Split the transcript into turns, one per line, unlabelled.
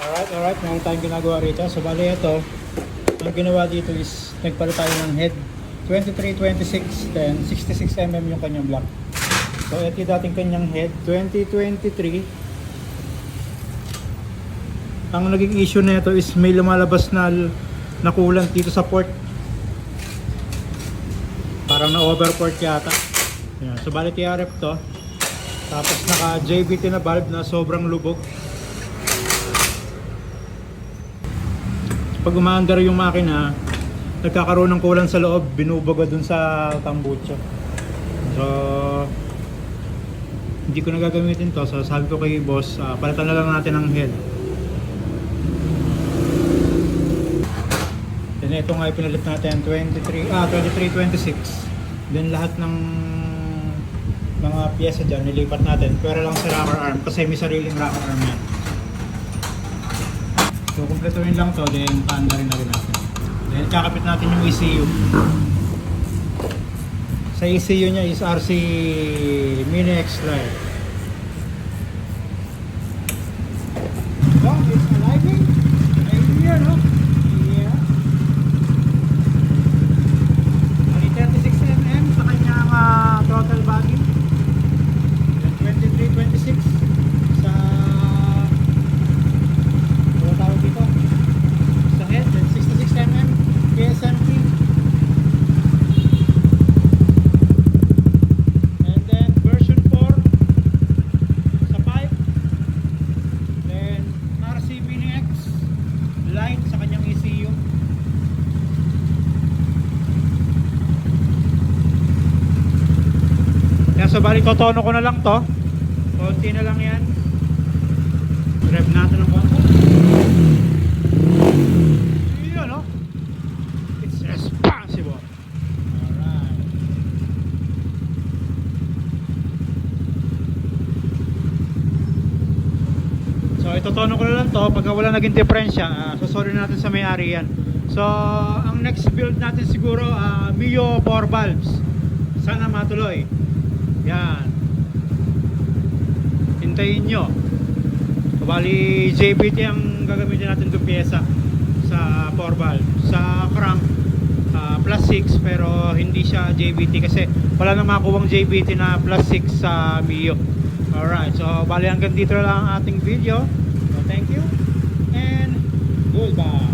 Alright, meron tayong ginagawa rito. So bali ito, ang ginawa dito is nagpalit tayo ng head 2326, then 66mm yung kanyang block. So ito yung dating kanyang head 2023. Ang naging issue na ito is may lumalabas na coolant dito sa port. Parang na overport yata. Yan. So bali TRF to. Tapos naka JBT na valve na sobrang lubog. Pag umaandar yung makina, nagkakaroon ng kulang sa loob, binubaga dun sa tambucho. So hindi ko na gagamitin to. So sabi ko kay boss, palitan na lang natin ang head. Then ito nga pinalit natin 2326. Then lahat ng mga piyesa dyan nilipat natin, pero lang sa rocker arm kasi may sariling rocker arm yan. So kumpletuhin lang to, then paandarin na rin natin. Then kakapit natin yung ECU. Sa ECU nya is RC Mini X Lite. Oh, it's alive. Ayun yan, no? Yeah. May 36mm sa kanyang throttle body. Then 2326 sa tawag dito sa head, then 66mm KSMT, and then version 4 sa pipe, then RC Mini X line sa kanyang ECU. Kaya so bali totono ko na lang to, konti na lang yan, rev natin ng konti. Yun, no? It's responsible. Alright. So itotono ko na lang to. Pagka wala naging diferensya, susolve natin sa may-ari yan. So ang next build natin siguro, Mio 4 valves. Sana matuloy. Yan. Hintayin nyo. Bali JBT ang gagamitin natin itong pyesa sa 4 valve. Sa crank plus 6, pero hindi siya JBT kasi wala nang makuwang JBT na plus 6 sa Mio. Alright, so bali hanggang dito lang ang ating video. So thank you and goodbye.